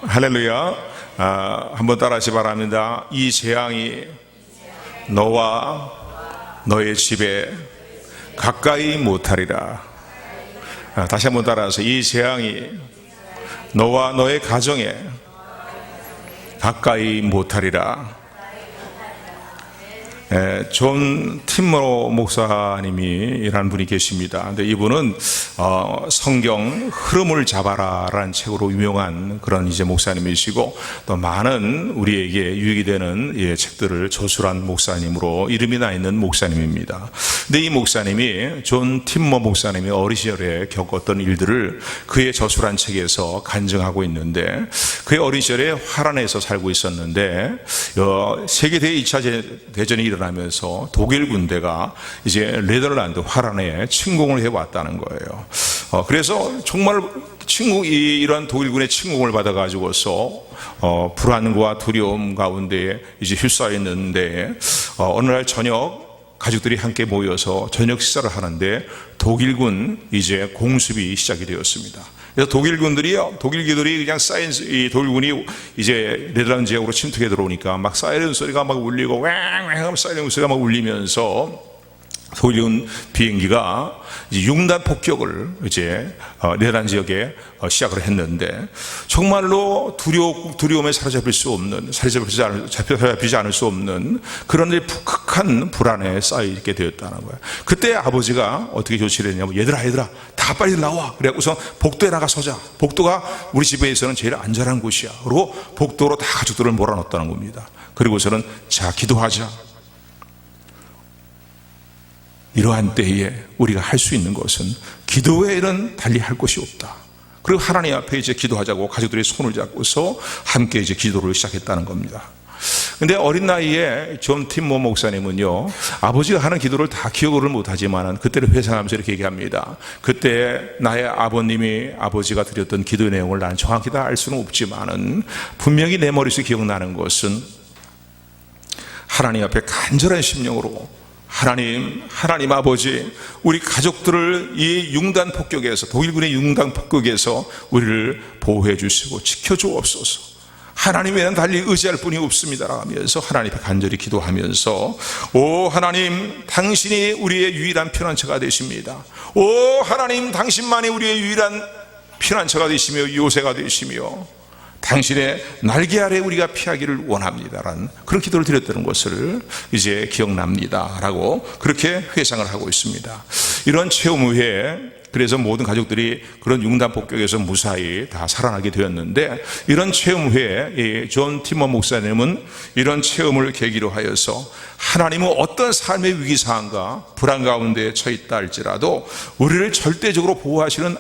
할렐루야. 한번 따라하시 바랍니다. 이 재앙이 너와 너의 집에 가까이 못하리라. 다시 한번 따라서 이 재앙이 너와 너의 가정에 가까이 못하리라. 존 팀머 목사님이라는 분이 계십니다. 근데 이분은 성경 흐름을 잡아라라는 책으로 유명한 그런 이제 목사님이시고, 또 많은 우리에게 유익이 되는 책들을 저술한 목사님으로 이름이 나 있는 목사님입니다. 근데 이 목사님이, 존 팀머 목사님이 어린 시절에 겪었던 일들을 그의 저술한 책에서 간증하고 있는데, 그의 어린 시절에 화란에서 살고 있었는데 세계대 2차 대전이 일어나면서 독일 군대가 이제 네덜란드 화란에 침공을 해왔다는 거예요. 그래서 정말 이런 독일군의 침공을 받아가지고서 불안과 두려움 가운데 이제 휩싸였는데, 어느 날 저녁 가족들이 함께 모여서 저녁 식사를 하는데 독일군 이제 공습이 시작이 되었습니다. 그래서 독일기들이 그냥 독일군이 이제 네덜란드 지역으로 침투해 들어오니까 막 사이렌 소리가 막 울리고 왱왱 하면 사이렌 소리가 막 울리면서 독일군 비행기가 이제 융단 폭격을 이제 네덜란드 지역에 시작을 했는데, 정말로 두려움에 사로잡히지 않을 수 없는 그런 극한 불안에 쌓이게 되었다는 거예요. 그때 아버지가 어떻게 조치를 했냐면, 얘들아 다 빨리 나와. 그래갖고서 복도에 나가 서자. 복도가 우리 집에서는 제일 안전한 곳이야. 그리고 복도로 다 가족들을 몰아넣었다는 겁니다. 그리고서는 자, 기도하자. 이러한 때에 우리가 할 수 있는 것은 기도 외에는 달리 할 것이 없다. 그리고 하나님 앞에 이제 기도하자고 가족들이 손을 잡고서 함께 이제 기도를 시작했다는 겁니다. 근데 어린 나이에 존 팀머 목사님은요, 아버지가 하는 기도를 다 기억을 못하지만은 그때를 회상하면서 이렇게 얘기합니다. 그때 나의 아버지가 드렸던 기도의 내용을 나는 정확히 다 알 수는 없지만은 분명히 내 머릿속에 기억나는 것은, 하나님 앞에 간절한 심령으로 하나님 아버지, 우리 가족들을 이 독일군의 융단 폭격에서 우리를 보호해 주시고 지켜 주옵소서. 하나님 외에는 달리 의지할 분이 없습니다 하면서 하나님 앞에 간절히 기도하면서, 오 하나님, 당신이 우리의 유일한 피난처가 되십니다. 오 하나님, 당신만이 우리의 유일한 피난처가 되시며 요새가 되시며 당신의 날개 아래 우리가 피하기를 원합니다라는 그런 기도를 드렸다는 것을 이제 기억납니다라고 그렇게 회상을 하고 있습니다. 이런 체험 후에 그래서 모든 가족들이 그런 융단 폭격에서 무사히 다 살아나게 되었는데, 이런 체험 후에 존 팀머 목사님은 이런 체험을 계기로 하여서 하나님은 어떤 삶의 위기상황과 불안 가운데 처했다 할지라도 우리를 절대적으로 보호하시는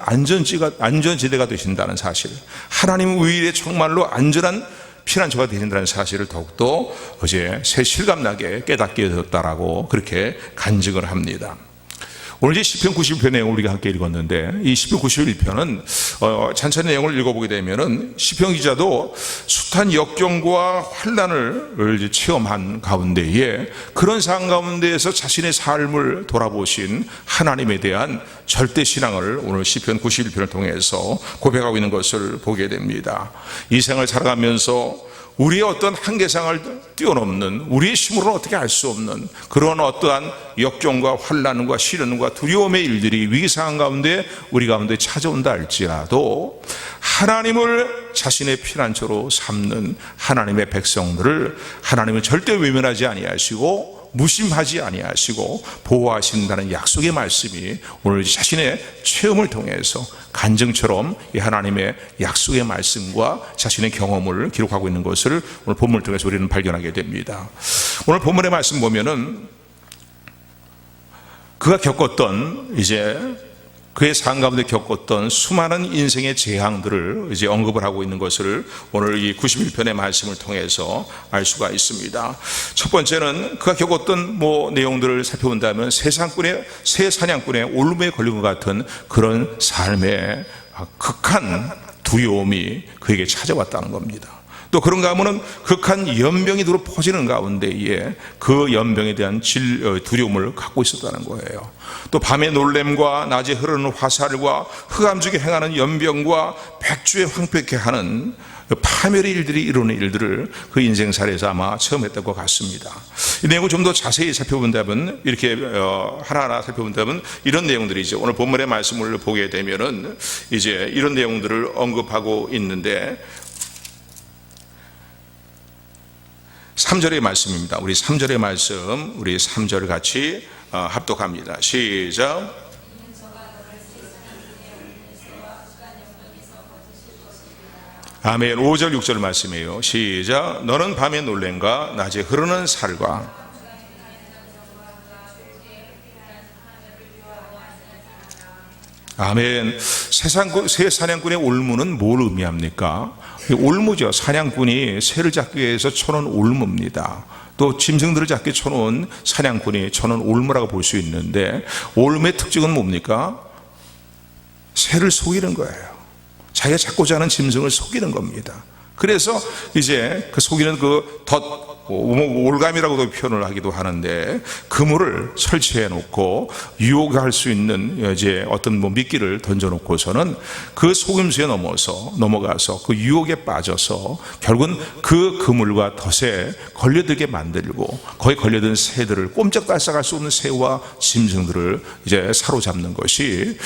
안전지대가 되신다는 사실, 하나님은 우리의 정말로 안전한 피난처가 되신다는 사실을 더욱더 어제 새 실감나게 깨닫게 되었다라고 그렇게 간증을 합니다. 오늘 이제 시편 91편 내용을 우리가 함께 읽었는데, 이 시편 91편은 전체 내용을 읽어보게 되면은 시편 기자도 숱한 역경과 환난을 이제 체험한 가운데에 그런 상황 가운데에서 자신의 삶을 돌아보신 하나님에 대한 절대 신앙을 오늘 시편 91편을 통해서 고백하고 있는 것을 보게 됩니다. 이 생을 살아가면서 우리의 어떤 한계상을 뛰어넘는, 우리의 힘으로는 어떻게 알 수 없는 그런 어떠한 역경과 환난과 시련과 두려움의 일들이 위기상황 가운데 우리 가운데 찾아온다 할지라도 하나님을 자신의 피난처로 삼는 하나님의 백성들을 하나님은 절대 외면하지 아니하시고 무심하지 아니하시고 보호하신다는 약속의 말씀이 오늘 자신의 체험을 통해서 간증처럼 이 하나님의 약속의 말씀과 자신의 경험을 기록하고 있는 것을 오늘 본문을 통해서 우리는 발견하게 됩니다. 오늘 본문의 말씀 보면은 그가 겪었던 그의 삶 가운데 겪었던 수많은 인생의 재앙들을 이제 언급을 하고 있는 것을 오늘 이 91편의 말씀을 통해서 알 수가 있습니다. 첫 번째는 그가 겪었던 내용들을 살펴본다면 새 사냥꾼의 올무에 걸린 것 같은 그런 삶의 극한 두려움이 그에게 찾아왔다는 겁니다. 또 그런가 하면은 극한 연병이 두루 퍼지는 가운데에 그 연병에 대한 두려움을 갖고 있었다는 거예요. 또 밤의 놀램과 낮에 흐르는 화살과 흑암중에 행하는 연병과 백주에 황폐케 하는 파멸의 일들이 이루는 일들을 그 인생살에서 아마 처음 했던 것 같습니다. 이 내용을 좀 더 자세히 살펴본다면, 이렇게 하나하나 살펴본다면 이런 내용들이죠. 오늘 본문의 말씀을 보게 되면은 이제 이런 내용들을 언급하고 있는데, 3절의 말씀입니다. 우리 3절의 말씀, 우리 3절 같이 합독합니다. 시작. 아멘. 5절 6절 말씀이에요. 시작. 너는 밤의 놀램과 낮에 흐르는 살과 아멘. 새 사냥꾼의 올무는 뭘 의미합니까? 올무죠. 사냥꾼이 새를 잡기 위해서 쳐놓은 올무입니다. 또 짐승들을 잡기 쳐놓은 사냥꾼이 쳐놓은 올무라고 볼 수 있는데, 올무의 특징은 뭡니까? 새를 속이는 거예요. 자기가 잡고자 하는 짐승을 속이는 겁니다. 그래서 이제 그 속이는 그 올감이라고도 표현을 하기도 하는데, 그물을 설치해 놓고 유혹할 수 있는 이제 어떤 미끼를 던져 놓고서는 그 속임수에 넘어가서 그 유혹에 빠져서 결국은 그 그물과 덫에 걸려들게 만들고, 거기 걸려든 새들을 꼼짝달싹할 수 없는 새와 짐승들을 이제 사로잡는 것이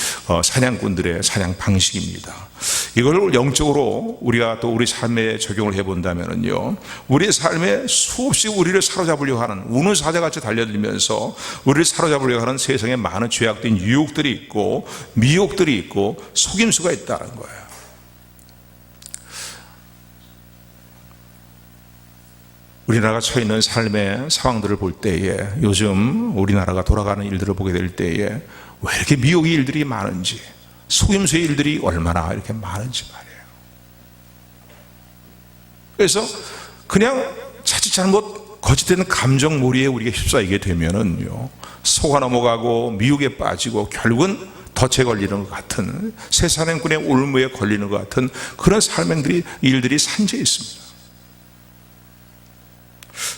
사냥꾼들의 사냥 방식입니다. 이걸 영적으로 우리가 또 우리 삶에 적용을 해본다면요, 우리 삶에 수없이 우리를 사로잡으려고 하는, 우는 사자같이 달려들면서 우리를 사로잡으려고 하는 세상에 많은 죄악된 유혹들이 있고 미혹들이 있고 속임수가 있다는 거예요. 우리나라가 처해 있는 삶의 상황들을 볼 때에, 요즘 우리나라가 돌아가는 일들을 보게 될 때에 왜 이렇게 미혹의 일들이 많은지, 속임수의 일들이 얼마나 이렇게 많은지 말이에요. 그래서 그냥 자칫 잘못 거짓된 감정몰이에 우리가 휩싸이게 되면은요, 속아 넘어가고 미혹에 빠지고 결국은 덫에 걸리는 것 같은, 새 사냥꾼의 올무에 걸리는 것 같은 그런 삶의 일들이 산재해 있습니다.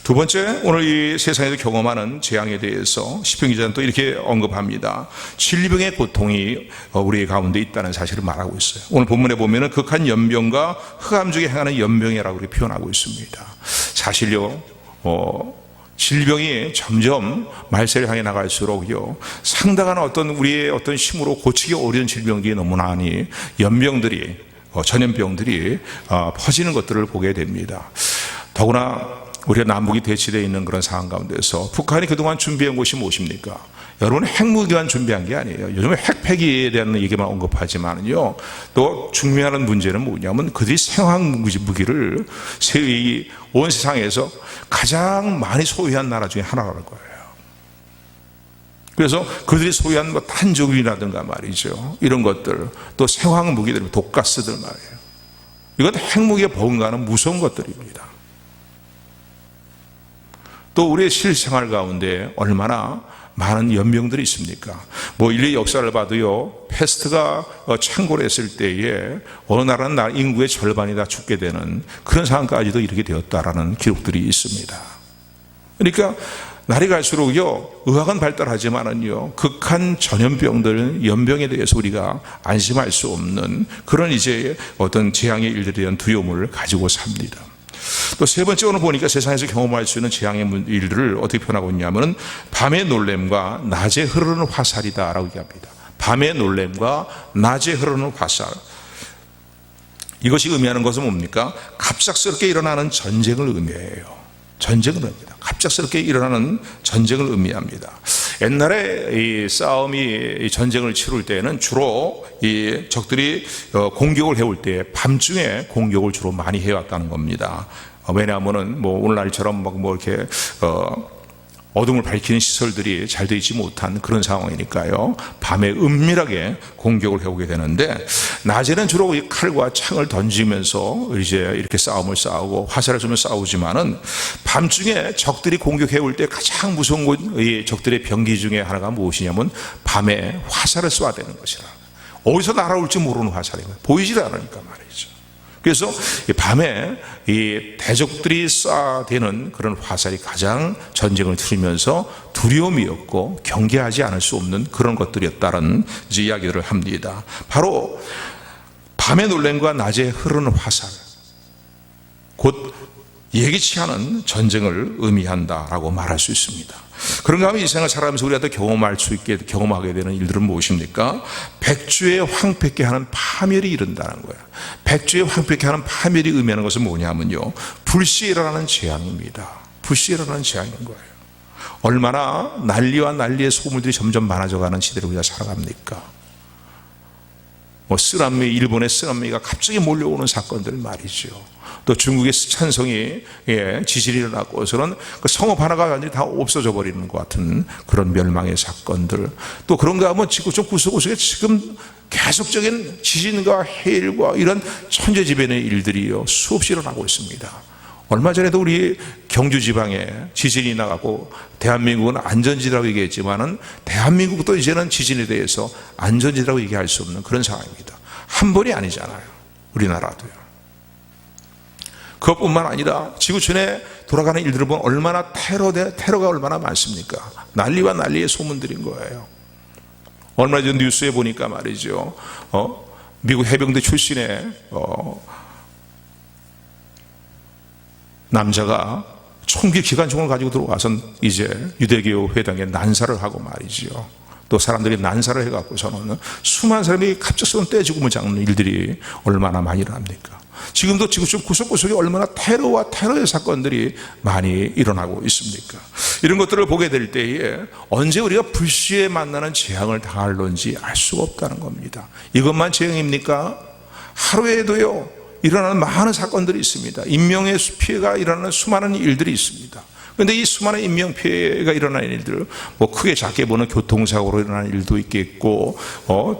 두 번째, 오늘 이 세상에서 경험하는 재앙에 대해서 시편 기자는 또 이렇게 언급합니다. 질병의 고통이 우리 가운데 있다는 사실을 말하고 있어요. 오늘 본문에 보면은 극한 연병과 흑암 중에 행하는 연병이라고 이렇게 표현하고 있습니다. 사실요, 질병이 점점 말세를 향해 나갈수록요, 상당한 어떤 우리의 어떤 힘으로 고치기 어려운 질병들이 너무 많이, 연병들이, 전염병들이 퍼지는 것들을 보게 됩니다. 더구나 우리가 남북이 대치되어 있는 그런 상황 가운데서 북한이 그동안 준비한 것이 무엇입니까? 여러분, 핵무기만 준비한 게 아니에요. 요즘에 핵폐기에 대한 얘기만 언급하지만요, 또 중요한 문제는 뭐냐면 그들이 생화학 무기를 온 세상에서 가장 많이 소유한 나라 중에 하나라는 거예요. 그래서 그들이 소유한 탄저균이라든가 말이죠, 이런 것들, 또 생화학 무기들, 독가스들 말이에요. 이건 핵무기에 버금가는 무서운 것들입니다. 또 우리의 실생활 가운데 얼마나 많은 연병들이 있습니까? 인류의 역사를 봐도요, 패스트가 창궐했을 때에 어느 나라는 인구의 절반이 다 죽게 되는 그런 상황까지도 이렇게 되었다라는 기록들이 있습니다. 그러니까 날이 갈수록요, 의학은 발달하지만은요, 극한 전염병들, 연병에 대해서 우리가 안심할 수 없는 그런 이제 어떤 재앙의 일들에 대한 두려움을 가지고 삽니다. 또 세 번째, 오늘 보니까 세상에서 경험할 수 있는 재앙의 일들을 어떻게 표현하고 있냐면은 밤의 놀램과 낮에 흐르는 화살이다라고 얘기합니다. 밤의 놀램과 낮에 흐르는 화살. 이것이 의미하는 것은 뭡니까? 갑작스럽게 일어나는 전쟁을 의미해요. 전쟁을 의미합니다. 갑작스럽게 일어나는 전쟁을 의미합니다. 옛날에 이 전쟁을 치룰 때는 주로 이 적들이 공격을 해올 때 밤중에 공격을 주로 많이 해왔다는 겁니다. 왜냐하면은 오늘날처럼 이렇게 어둠을 밝히는 시설들이 잘 되어 있지 못한 그런 상황이니까요, 밤에 은밀하게 공격을 해오게 되는데, 낮에는 주로 이 칼과 창을 던지면서 이제 이렇게 싸움을 싸우고 화살을 쏘며 싸우지만은, 밤중에 적들이 공격해올 때 가장 무서운 이 적들의 병기 중에 하나가 무엇이냐면 밤에 화살을 쏴야 되는 것이라. 어디서 날아올지 모르는 화살이에요. 보이질 않으니까 말이죠. 그래서 밤에 이 대적들이 쏴대는 그런 화살이 가장 전쟁을 치르면서 두려움이었고 경계하지 않을 수 없는 그런 것들이었다는 이야기를 합니다. 바로 밤의 놀램과 낮에 흐르는 화살, 곧 예기치 않은 전쟁을 의미한다라고 말할 수 있습니다. 그런가 하면 이 생을 살아가면서 우리가 또 경험하게 되는 일들은 무엇입니까? 백주의 황폐케 하는 파멸이 이른다는 거예요. 백주의 황폐케 하는 파멸이 의미하는 것은 뭐냐면요, 불시에 일어나는 재앙입니다. 불시에 일어나는 재앙인 거예요. 얼마나 난리와 난리의 소물들이 점점 많아져가는 시대를 우리가 살아갑니까? 일본의 쓰나미가 갑자기 몰려오는 사건들 말이죠. 또 중국의 스촨성이 지진이 일어나고서는 그 성읍 하나가 완전히 다 없어져 버리는 것 같은 그런 멸망의 사건들. 또 그런가 하면 지구 좀 구석구석에 지금 계속적인 지진과 해일과 이런 천재지변의 일들이요 수없이 일어나고 있습니다. 얼마 전에도 우리 경주 지방에 지진이 나가고 대한민국은 안전지대라고 얘기했지만은 대한민국도 이제는 지진에 대해서 안전지대라고 얘기할 수 없는 그런 상황입니다. 한 번이 아니잖아요. 우리나라도요. 그것뿐만 아니라 지구촌에 돌아가는 일들을 보면 얼마나 테러가 얼마나 많습니까? 난리와 난리의 소문들인 거예요. 얼마 전 뉴스에 보니까 말이죠, 미국 해병대 출신의 남자가 총기 기관총을 가지고 들어와서 이제 유대교 회당에 난사를 하고 말이죠. 또 사람들이 난사를 해갖고서는 수많은 사람이 갑작스러운 떼 죽음을 잡는 일들이 얼마나 많이 일어납니까? 지금도 지구촌 구석구석에 얼마나 테러의 사건들이 많이 일어나고 있습니까? 이런 것들을 보게 될 때에 언제 우리가 불시에 만나는 재앙을 당할런지 알 수가 없다는 겁니다. 이것만 재앙입니까? 하루에도요 일어나는 많은 사건들이 있습니다. 인명의 피해가 일어나는 수많은 일들이 있습니다. 그런데 이 수많은 인명피해가 일어나는 일들, 크게 작게 보는 교통사고로 일어나는 일도 있겠고,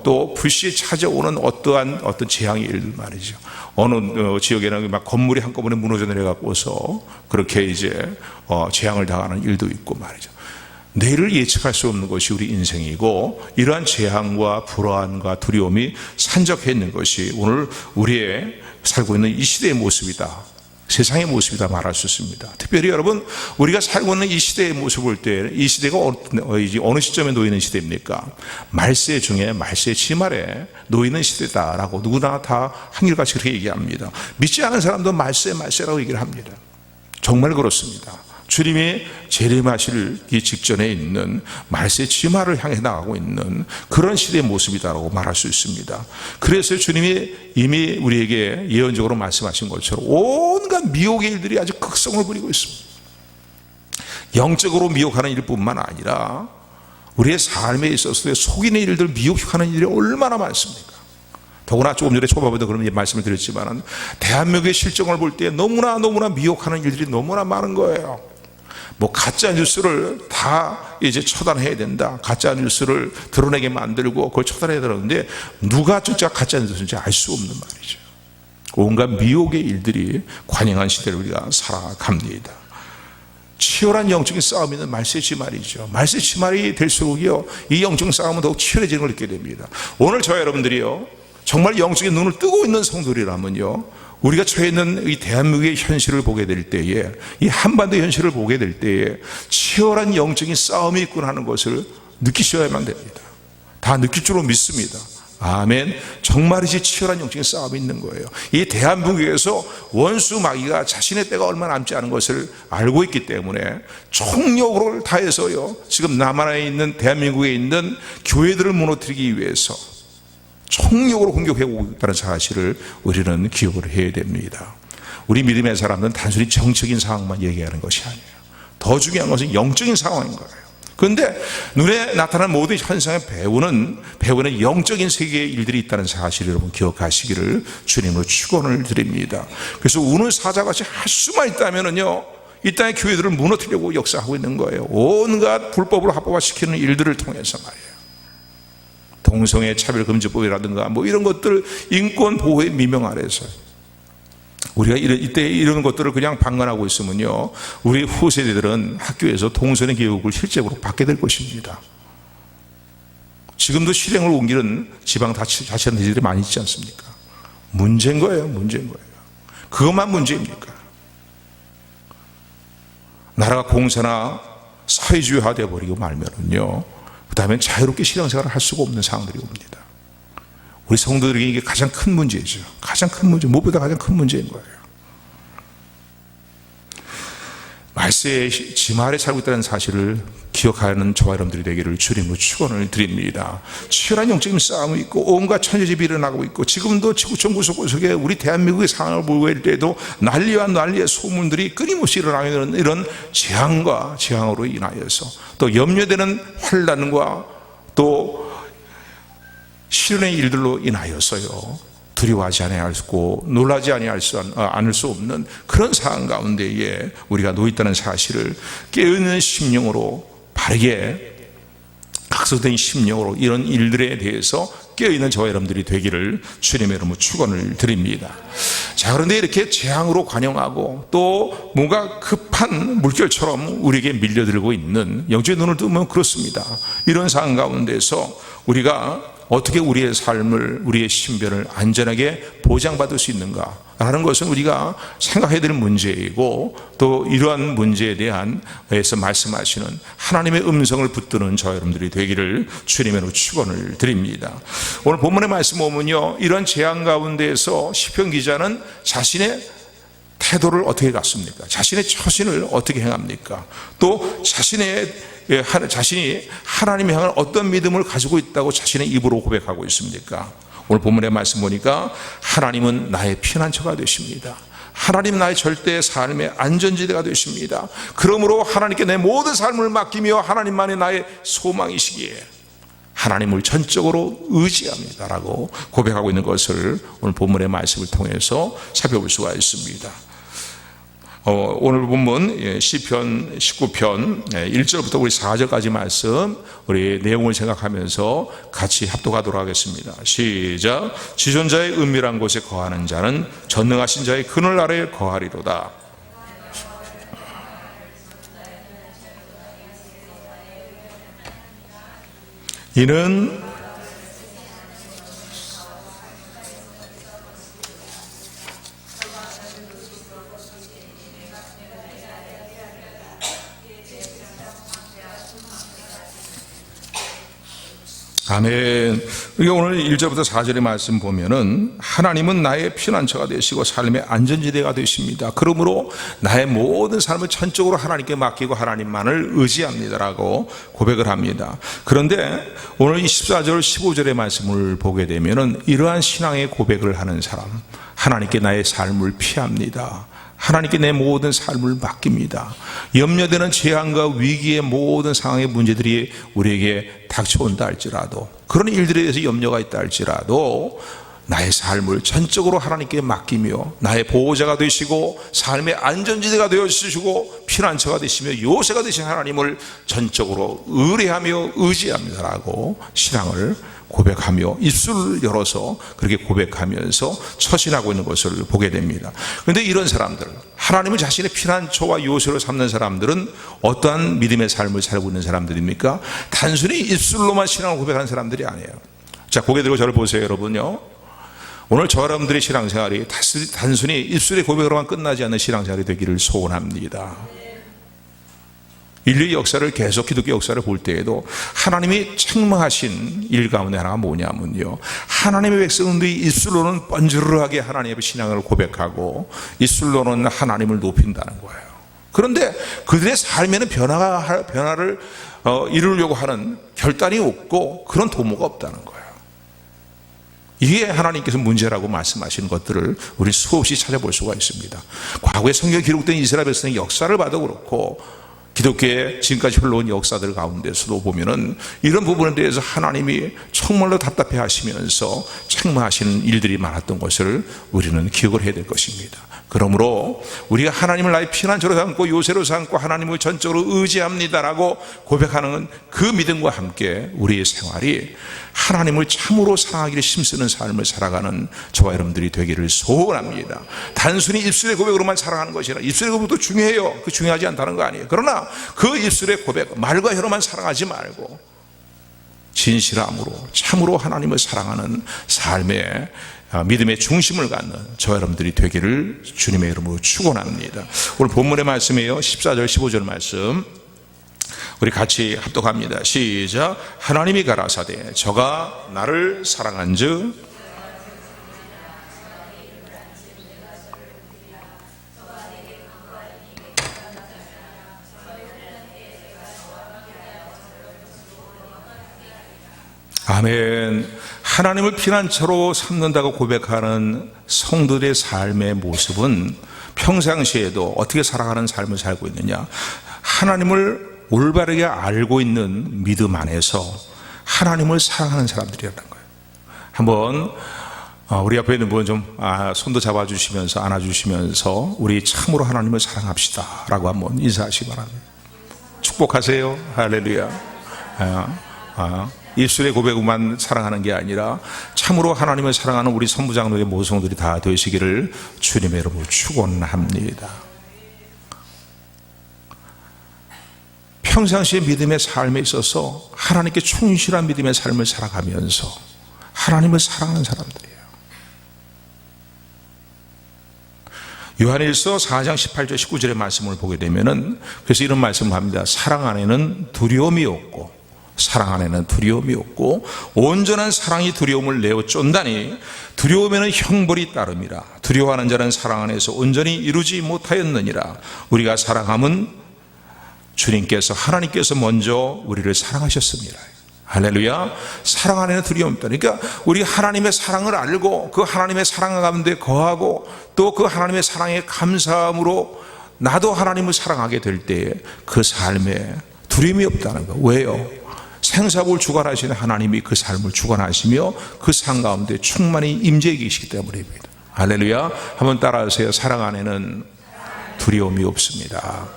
또 불시에 찾아오는 어떤 재앙의 일들 말이죠. 어느 지역에는 막 건물이 한꺼번에 무너져 내려가고서 그렇게 이제 재앙을 당하는 일도 있고 말이죠. 내일을 예측할 수 없는 것이 우리 인생이고, 이러한 재앙과 불안과 두려움이 산적해 있는 것이 오늘 우리의 살고 있는 이 시대의 모습이다, 세상의 모습이다 말할 수 있습니다. 특별히 여러분, 우리가 살고 있는 이 시대의 모습을 볼 때 이 시대가 어느 시점에 놓이는 시대입니까? 말세 중에 말세 지말에 놓이는 시대다라고 누구나 다 한결같이 그렇게 얘기합니다. 믿지 않은 사람도 말세라고 얘기를 합니다. 정말 그렇습니다. 주님이 재림하실 직전에 있는 말세 지말을 향해 나가고 있는 그런 시대의 모습이다라고 말할 수 있습니다. 그래서 주님이 이미 우리에게 예언적으로 말씀하신 것처럼 온갖 미혹의 일들이 아주 극성을 부리고 있습니다. 영적으로 미혹하는 일뿐만 아니라 우리의 삶에 있어서도 속이는 일들, 미혹하는 일이 얼마나 많습니까? 더구나 조금 전에 초반부터 그런 말씀을 드렸지만 대한민국의 실정을 볼 때 너무나 미혹하는 일들이 너무나 많은 거예요. 가짜 뉴스를 다 이제 처단해야 된다. 가짜 뉴스를 드러내게 만들고 그걸 처단해야 되는데 누가 진짜 가짜 뉴스인지 알 수 없는 말이죠. 온갖 미혹의 일들이 관영한 시대를 우리가 살아갑니다. 치열한 영적인 싸움이 있는 말세 지말이죠. 말세 지말이 될수록요 이 영적 싸움은 더욱 치열해지는 걸 느끼게 됩니다. 오늘 저와 여러분들이요 정말 영적인 눈을 뜨고 있는 성도리라면요, 우리가 처해 있는 이 대한민국의 현실을 보게 될 때에, 이 한반도 현실을 보게 될 때에 치열한 영적인 싸움이 있구나 하는 것을 느끼셔야만 됩니다. 다 느낄 줄로 믿습니다. 아멘. 정말이지 치열한 영적인 싸움이 있는 거예요. 이 대한민국에서 원수 마귀가 자신의 때가 얼마 남지 않은 것을 알고 있기 때문에 총력을 다해서요 지금 남한에 있는 대한민국에 있는 교회들을 무너뜨리기 위해서 총력으로 공격해오고 있다는 사실을 우리는 기억을 해야 됩니다. 우리 믿음의 사람들은 단순히 정적인 상황만 얘기하는 것이 아니에요. 더 중요한 것은 영적인 상황인 거예요. 그런데 눈에 나타나는 모든 현상의 배우는 영적인 세계의 일들이 있다는 사실을 여러분 기억하시기를 주님으로 축원을 드립니다. 그래서 우는 사자같이 할 수만 있다면은요 이 땅의 교회들을 무너뜨리려고 역사하고 있는 거예요. 온갖 불법으로 합법화시키는 일들을 통해서 말이에요. 동성애 차별금지법이라든가 이런 것들, 인권 보호의 미명 아래서 우리가 이때 이런 것들을 그냥 방관하고 있으면요 우리 후세대들은 학교에서 동성애 교육을 실제로 받게 될 것입니다. 지금도 실행을 옮기는 지방 자치단체들이 많이 있지 않습니까? 문제인 거예요. 그것만 문제입니까? 나라가 공산화 사회주의화 되어버리고 말면은요, 그 다음엔 자유롭게 신앙생활을 할 수가 없는 상황들이 옵니다. 우리 성도들에게 이게 가장 큰 문제죠. 가장 큰 문제, 무엇보다 가장 큰 문제인 거예요. 말세의 짐 아래 살고 있다는 사실을 기억하는 저와 여러분들이 되기를 주님으로 축원을 드립니다. 치열한 영적인 싸움이 있고 온갖 천재집이 일어나고 있고, 지금도 지구촌 구석구석에 우리 대한민국의 상황을 보고 있을 때도 난리와 난리의 소문들이 끊임없이 일어나게 되는 이런 재앙과 재앙으로 인하여서, 또 염려되는 환난과 또 실현의 일들로 인하여서요, 두려워하지 않을 수 없고 놀라지 않을 수 없는 그런 상황 가운데에 우리가 놓여 있다는 사실을 깨어있는 심령으로, 바르게 각성된 심령으로 이런 일들에 대해서 깨어있는 저와 여러분들이 되기를 주님의 이름으로 축원을 드립니다. 자, 그런데 이렇게 재앙으로 관영하고 또 뭔가 급한 물결처럼 우리에게 밀려들고 있는, 영적인 눈을 뜨면 그렇습니다. 이런 상황 가운데서 우리가 어떻게 우리의 삶을, 우리의 신변을 안전하게 보장받을 수 있는가 라는 것은 우리가 생각해야 될 문제이고, 또 이러한 문제에 대해서 말씀하시는 하나님의 음성을 붙드는 저와 여러분들이 되기를 주님의 축원을 드립니다. 오늘 본문의 말씀 보면요, 이런 재앙 가운데에서 시편 기자는 자신의 태도를 어떻게 갖습니까? 자신의 처신을 어떻게 행합니까? 또 자신이 하나님을 향한 어떤 믿음을 가지고 있다고 자신의 입으로 고백하고 있습니까? 오늘 본문의 말씀 보니까 하나님은 나의 피난처가 되십니다. 하나님은 나의 절대 삶의 안전지대가 되십니다. 그러므로 하나님께 내 모든 삶을 맡기며 하나님만이 나의 소망이시기에 하나님을 전적으로 의지합니다라고 고백하고 있는 것을 오늘 본문의 말씀을 통해서 살펴볼 수가 있습니다. 오늘 본문 시편 19편 1절부터 우리 4절까지 말씀, 우리 내용을 생각하면서 같이 합독하도록 하겠습니다. 시작. 지존자의 은밀한 곳에 거하는 자는 전능하신 자의 그늘 아래에 거하리로다. 이는 아멘. 그러니까 오늘 1절부터 4절의 말씀 보면은 하나님은 나의 피난처가 되시고 삶의 안전지대가 되십니다. 그러므로 나의 모든 삶을 전적으로 하나님께 맡기고 하나님만을 의지합니다라고 고백을 합니다. 그런데 오늘 24절 15절의 말씀을 보게 되면은 이러한 신앙의 고백을 하는 사람, 하나님께 나의 삶을 피합니다. 하나님께 내 모든 삶을 맡깁니다. 염려되는 재앙과 위기의 모든 상황의 문제들이 우리에게 닥쳐온다 할지라도, 그런 일들에 대해서 염려가 있다 할지라도 나의 삶을 전적으로 하나님께 맡기며 나의 보호자가 되시고 삶의 안전지대가 되어주시고 피난처가 되시며 요새가 되신 하나님을 전적으로 의뢰하며 의지합니다라고 신앙을 고백하며 입술을 열어서 그렇게 고백하면서 처신하고 있는 것을 보게 됩니다. 그런데 이런 사람들, 하나님을 자신의 피난처와 요새로 삼는 사람들은 어떠한 믿음의 삶을 살고 있는 사람들입니까? 단순히 입술로만 신앙을 고백하는 사람들이 아니에요. 자, 고개 들고 저를 보세요, 여러분요. 오늘 저 여러분들의 신앙생활이 단순히 입술의 고백으로만 끝나지 않는 신앙생활이 되기를 소원합니다. 인류의 역사를 계속 기독교 역사를 볼 때에도 하나님이 책망하신 일 가운데 하나가 뭐냐면요, 하나님의 백성들이 입술로는 번지르르하게 하나님의 신앙을 고백하고 입술로는 하나님을 높인다는 거예요. 그런데 그들의 삶에는 변화를 이루려고 하는 결단이 없고 그런 도모가 없다는 거예요. 이게 하나님께서 문제라고 말씀하시는 것들을 우리 수없이 찾아볼 수가 있습니다. 과거에 성경에 기록된 이스라엘 백성의 역사를 봐도 그렇고 기독교의 지금까지 흘러온 역사들 가운데서도 보면은 이런 부분에 대해서 하나님이 정말로 답답해 하시면서 책망하시는 일들이 많았던 것을 우리는 기억을 해야 될 것입니다. 그러므로 우리가 하나님을 나의 피난처로 삼고 요새로 삼고 하나님을 전적으로 의지합니다라고 고백하는 그 믿음과 함께 우리의 생활이 하나님을 참으로 사랑하기를 힘쓰는 삶을 살아가는 저와 여러분들이 되기를 소원합니다. 단순히 입술의 고백으로만 살아가는 것이 아니라, 입술의 고백도 중요해요. 그 중요하지 않다는 거 아니에요. 그러나 그 입술의 고백, 말과 혀로만 살아가지 말고 진실함으로 참으로 하나님을 사랑하는 삶의 믿음의 중심을 갖는 저 여러분들이 되기를 주님의 이름으로 축원합니다. 오늘 본문의 말씀이에요. 14절 15절 말씀 우리 같이 합독합니다. 시작. 하나님이 가라사대 저가 나를 사랑한즉 아멘. 하나님을 피난처로 삼는다고 고백하는 성도들의 삶의 모습은 평상시에도 어떻게 살아가는 삶을 살고 있느냐, 하나님을 올바르게 알고 있는 믿음 안에서 하나님을 사랑하는 사람들이라는 거예요. 한번 우리 옆에 있는 분 좀 손도 잡아주시면서 안아주시면서 우리 참으로 하나님을 사랑합시다 라고 한번 인사하시기 바랍니다. 축복하세요. 할렐루야. 입술의 고백만 사랑하는 게 아니라 참으로 하나님을 사랑하는 우리 선부장로의 모성들이 다 되시기를 주님의 이름으로 축원합니다. 평상시의 믿음의 삶에 있어서 하나님께 충실한 믿음의 삶을 살아가면서 하나님을 사랑하는 사람들이에요. 요한일서 4장 18절 19절의 말씀을 보게 되면은 그래서 이런 말씀을 합니다. 사랑 안에는 두려움이 없고 사랑 안에는 두려움이 없고 온전한 사랑이 두려움을 내어 쫓다니 두려움에는 형벌이 따름이라. 두려워하는 자는 사랑 안에서 온전히 이루지 못하였느니라. 우리가 사랑함은 주님께서 하나님께서 먼저 우리를 사랑하셨습니다. 할렐루야. 사랑 안에는 두려움이 없다. 그러니까 우리 하나님의 사랑을 알고 그 하나님의 사랑 가운데 거하고 또 그 하나님의 사랑에 감사함으로 나도 하나님을 사랑하게 될 때 그 삶에 두려움이 없다는 거. 왜요? 생사를 주관하시는 하나님이 그 삶을 주관하시며 그 삶 가운데 충만히 임재해 계시기 때문입니다. 할렐루야. 한번 따라하세요. 사랑 안에는 두려움이 없습니다.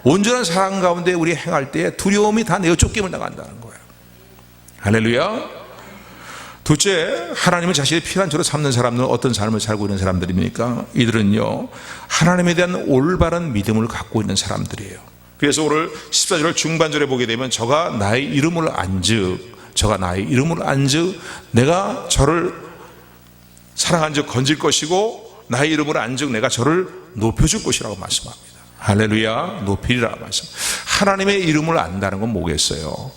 온전한 사랑 가운데 우리 행할 때 두려움이 다 내어 쫓김을 나간다는 거예요. 할렐루야. 둘째, 하나님을 자신의 피난처로 삼는 사람들은 어떤 삶을 살고 있는 사람들입니까? 이들은요, 하나님에 대한 올바른 믿음을 갖고 있는 사람들이에요. 그래서 오늘 14절 중반절에 보게 되면 저가 나의 이름을 안즉 내가 저를 사랑한즉 건질 것이고 나의 이름을 안즉 내가 저를 높여줄 것이라고 말씀합니다. 할렐루야. 높이리라 말씀. 하나님의 이름을 안다는 건 뭐겠어요?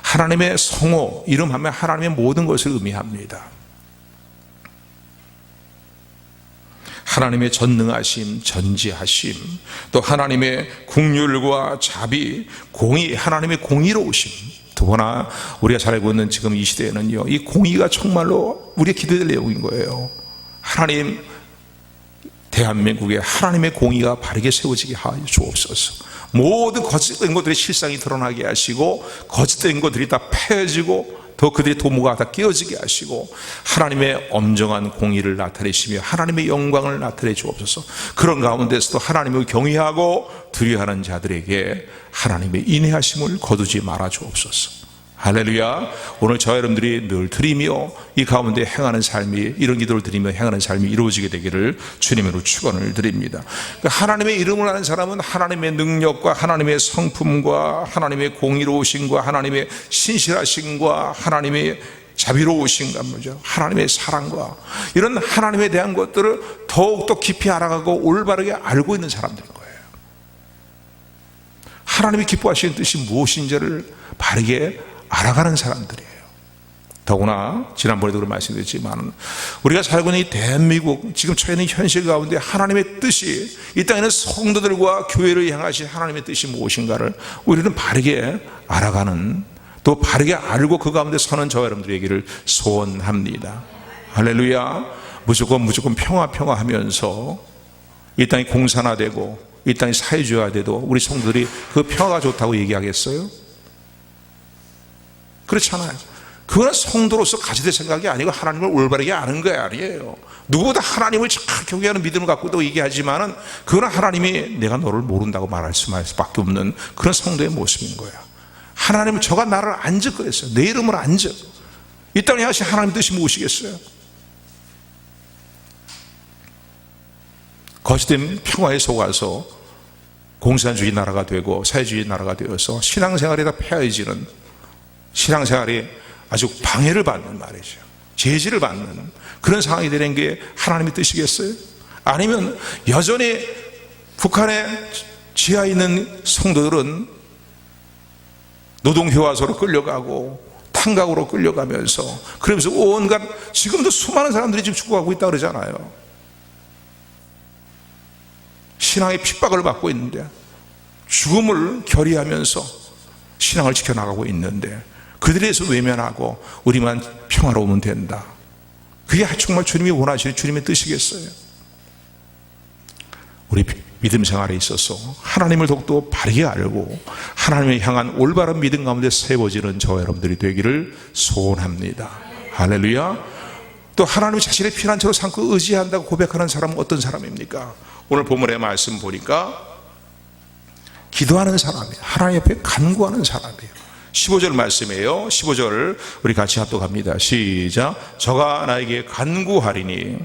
하나님의 성호, 이름하면 하나님의 모든 것을 의미합니다. 하나님의 전능하심, 전지하심, 또 하나님의 긍휼과 자비, 공의, 하나님의 공의로우심. 두 번나 우리가 살고 있는 지금 이 시대에는요, 이 공의가 정말로 우리의 기도될 내용인 거예요. 하나님, 대한민국에 하나님의 공의가 바르게 세워지게 하여 주옵소서. 모든 거짓된 것들이 실상이 드러나게 하시고 거짓된 것들이 다 패해지고 더 그들의 도모가 다 깨어지게 하시고 하나님의 엄정한 공의를 나타내시며 하나님의 영광을 나타내 주옵소서. 그런 가운데서도 하나님을 경외하고 두려워하는 자들에게 하나님의 인내하심을 거두지 말아 주옵소서. 할렐루야. 오늘 저 여러분들이 늘 드리며 이 가운데 행하는 삶이, 이런 기도를 드리며 행하는 삶이 이루어지게 되기를 주님으로 축원을 드립니다. 하나님의 이름을 아는 사람은 하나님의 능력과 하나님의 성품과 하나님의 공의로우심과 하나님의 신실하심과 하나님의 자비로우신가 뭐죠, 하나님의 사랑과 이런 하나님에 대한 것들을 더욱더 깊이 알아가고 올바르게 알고 있는 사람들인 거예요. 하나님이 기뻐하시는 뜻이 무엇인지를 바르게 알아가는 사람들이에요. 더구나 지난번에도 그런 말씀드렸지만 우리가 살고 있는 이 대한민국 지금 처해 있는 현실 가운데 하나님의 뜻이, 이 땅에는 성도들과 교회를 향하신 하나님의 뜻이 무엇인가를 우리는 바르게 알아가는, 또 바르게 알고 그 가운데 서는 저 여러분들에게를 소원합니다. 할렐루야. 무조건 평화 하면서 이 땅이 공산화되고 이 땅이 사회주의화돼도 우리 성도들이 그 평화가 좋다고 얘기하겠어요? 그렇잖아요. 그건 성도로서 가져야 될 생각이 아니고 하나님을 올바르게 아는 거 아니에요. 누구보다 하나님을 잘 경외하는 믿음을 갖고도 얘기하지만은 그건 하나님이 내가 너를 모른다고 말할 수밖에 없는 그런 성도의 모습인 거야. 하나님은 저가 나를 안즉 그랬어요. 내 이름을 안즉. 이 땅에 하신 하나님 뜻이 무엇이겠어요? 거짓된 평화에 속아서 공산주의 나라가 되고 사회주의 나라가 되어서 신앙생활이 다 폐해지는, 신앙생활이 아주 방해를 받는 말이죠. 제지를 받는 그런 상황이 되는 게 하나님의 뜻이겠어요? 아니면 여전히 북한의 지하에 있는 성도들은 노동교화소로 끌려가고 탄각으로 끌려가면서 그러면서 온갖 지금도 수많은 사람들이 지금 죽어가고 있다 그러잖아요. 신앙의 핍박을 받고 있는데 죽음을 결의하면서 신앙을 지켜나가고 있는데 그들에 대해서 외면하고 우리만 평화로우면 된다. 그게 정말 주님이 원하시는 주님의 뜻이겠어요? 우리 믿음 생활에 있어서 하나님을 더욱더 바르게 알고 하나님을 향한 올바른 믿음 가운데 세워지는 저와 여러분들이 되기를 소원합니다. 할렐루야. 또 하나님이 자신의 피난처로 삼고 의지한다고 고백하는 사람은 어떤 사람입니까? 오늘 본문의 말씀 보니까 기도하는 사람이에요. 하나님 옆에 간구하는 사람이에요. 15절 말씀이에요. 15절 우리 같이 합독합니다. 시작. 저가 나에게 간구하리니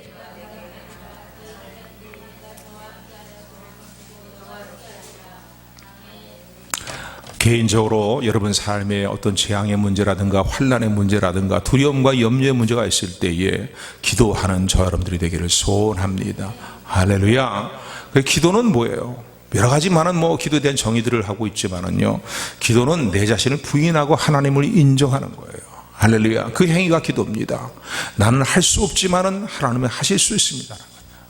개인적으로 여러분 삶에 어떤 재앙의 문제라든가 환난의 문제라든가 두려움과 염려의 문제가 있을 때에 기도하는 저 여러분들이 되기를 소원합니다. 할렐루야. 그 기도는 뭐예요? 여러 가지 많은 기도에 대한 정의들을 하고 있지만은요, 기도는 내 자신을 부인하고 하나님을 인정하는 거예요. 할렐루야. 그 행위가 기도입니다. 나는 할 수 없지만은 하나님은 하실 수 있습니다.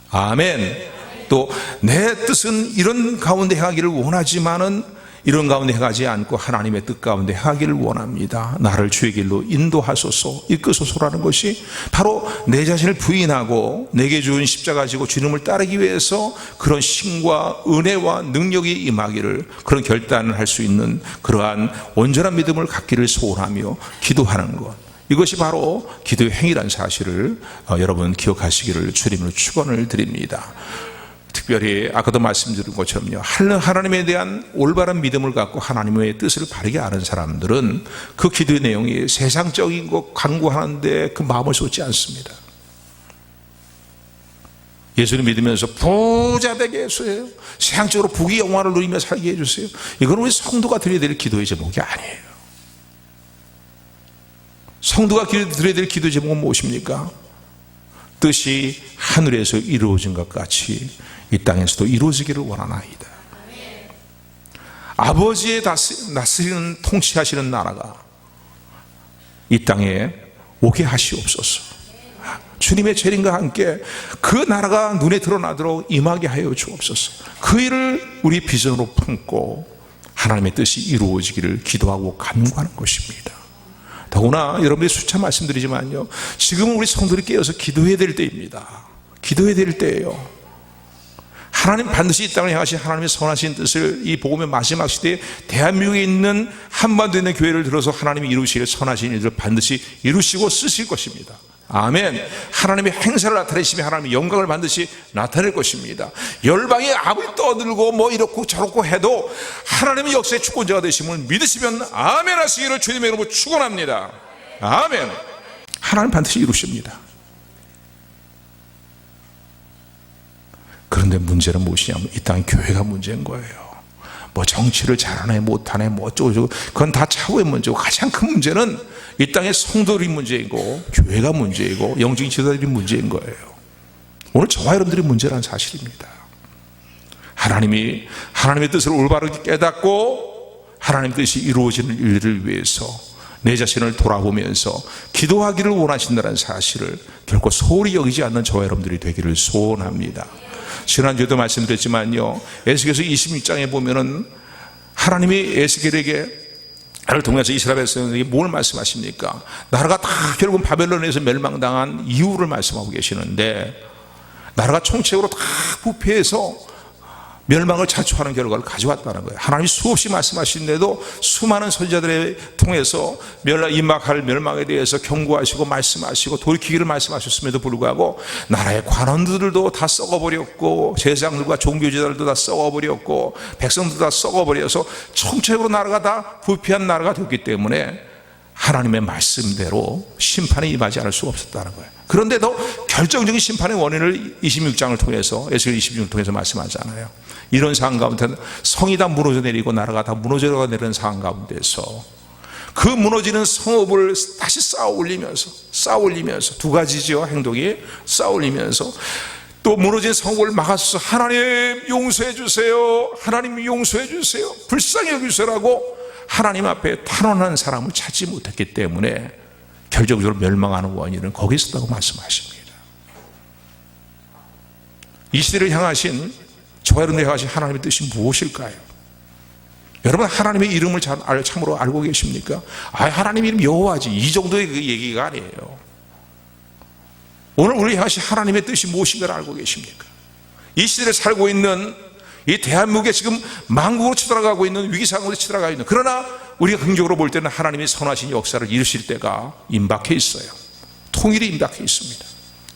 아멘. 또 내 뜻은 이런 가운데 행하기를 원하지만은 이런 가운데 행하지 않고 하나님의 뜻 가운데 행하기를 원합니다. 나를 주의 길로 인도하소서 이끄소서라는 것이 바로 내 자신을 부인하고 내게 주은 십자가 지고 주님을 따르기 위해서 그런 신과 은혜와 능력이 임하기를 그런 결단을 할 수 있는 그러한 온전한 믿음을 갖기를 소원하며 기도하는 것, 이것이 바로 기도의 행위라는 사실을 여러분 기억하시기를 주님으로 축원을 드립니다. 특별히 아까도 말씀드린 것처럼요, 하나님에 대한 올바른 믿음을 갖고 하나님의 뜻을 바르게 아는 사람들은 그 기도의 내용이 세상적인 것 간구하는데 그 마음을 쏟지 않습니다. 예수를 믿으면서 부자 되게 해주세요, 세상적으로 부귀 영화를 누리며 살게 해주세요, 이건 우리 성도가 드려야 될 기도의 제목이 아니에요. 성도가 드려야 될 기도의 제목은 무엇입니까? 뜻이 하늘에서 이루어진 것 같이 이 땅에서도 이루어지기를 원하나이다. 아버지의 다스리는 통치하시는 나라가 이 땅에 오게 하시옵소서. 주님의 재림과 함께 그 나라가 눈에 드러나도록 임하게 하여 주옵소서. 그 일을 우리 비전으로 품고 하나님의 뜻이 이루어지기를 기도하고 간구하는 것입니다. 더구나 여러분들이 수차 말씀드리지만요, 지금은 우리 성도들이 깨어서 기도해야 될 때입니다. 기도해야 될 때예요. 하나님 반드시 이 땅을 향하신 하나님의 선하신 뜻을 이 복음의 마지막 시대에 대한민국에 있는 한반도에 있는 교회를 들어서 하나님이 이루실 선하신 일을 반드시 이루시고 쓰실 것입니다. 아멘. 하나님의 행사를 나타내시며 하나님의 영광을 반드시 나타낼 것입니다. 열방이 아무리 떠들고 이렇고 저렇고 해도 하나님의 역사의 주권자가 되심을 믿으시면 아멘 하시기를 주님의 이름으로 축원합니다. 아멘. 하나님 반드시 이루십니다. 그런데 문제는 무엇이냐면 이 땅 교회가 문제인 거예요. 정치를 잘하네 못하네 어쩌고저쩌고 그건 다 차후의 문제고, 가장 큰 문제는 이 땅의 성도들이 문제이고 교회가 문제이고 영적인 지도자들이 문제인 거예요. 오늘 저와 여러분들이 문제라는 사실입니다. 하나님의 뜻을 올바르게 깨닫고 하나님의 뜻이 이루어지는 일들을 위해서 내 자신을 돌아보면서 기도하기를 원하신다는 사실을 결코 소홀히 여기지 않는 저와 여러분들이 되기를 소원합니다. 지난주에도 말씀드렸지만요, 에스겔서 26장에 보면은 하나님이 에스겔에게 나를 통해서 이스라엘 백성에게 뭘 말씀하십니까? 나라가 다 결국은 바벨론에서 멸망당한 이유를 말씀하고 계시는데, 나라가 총체적으로 다 부패해서 멸망을 자초하는 결과를 가져왔다는 거예요. 하나님이 수없이 말씀하시는데도 수많은 선지자들을 통해서 임박할 멸망에 대해서 경고하시고 말씀하시고 돌이키기를 말씀하셨음에도 불구하고 나라의 관원들도 다 썩어버렸고 제사장들과 종교지도자들도 다 썩어버렸고 백성들도 다 썩어버려서 총체적으로 나라가 다 부패한 나라가 됐기 때문에 하나님의 말씀대로 심판이 임하지 않을 수가 없었다는 거예요. 그런데도 결정적인 심판의 원인을 26장을 통해서, 에스겔 26장을 통해서 말씀하잖아요. 이런 상황 가운데 성이 다 무너져 내리고 나라가 다 무너져 내리는 상황 가운데서 그 무너지는 성읍을 다시 쌓아 올리면서 두 가지죠. 행동이 쌓아 올리면서 또 무너진 성읍을 막아서 하나님 용서해 주세요, 하나님 용서해 주세요, 불쌍히 여기세요라고 하나님 앞에 탄원한 사람을 찾지 못했기 때문에 결정적으로 멸망하는 원인은 거기 있었다고 말씀하십니다. 이 시대를 향하신 저와 여러분을 향하신 하나님의 뜻이 무엇일까요? 여러분 하나님의 이름을 참으로 알고 계십니까? 하나님의 이름 여호와지, 이 정도의 그 얘기가 아니에요. 오늘 우리 향하신 하나님의 뜻이 무엇인가를 알고 계십니까? 이 시대를 살고 있는 이 대한민국에 지금 망국으로 치달아가고 있는 위기상황으로 치달아가고 있는, 그러나 우리가 긍정적으로 볼 때는 하나님의 선하신 역사를 이루실 때가 임박해 있어요. 통일이 임박해 있습니다.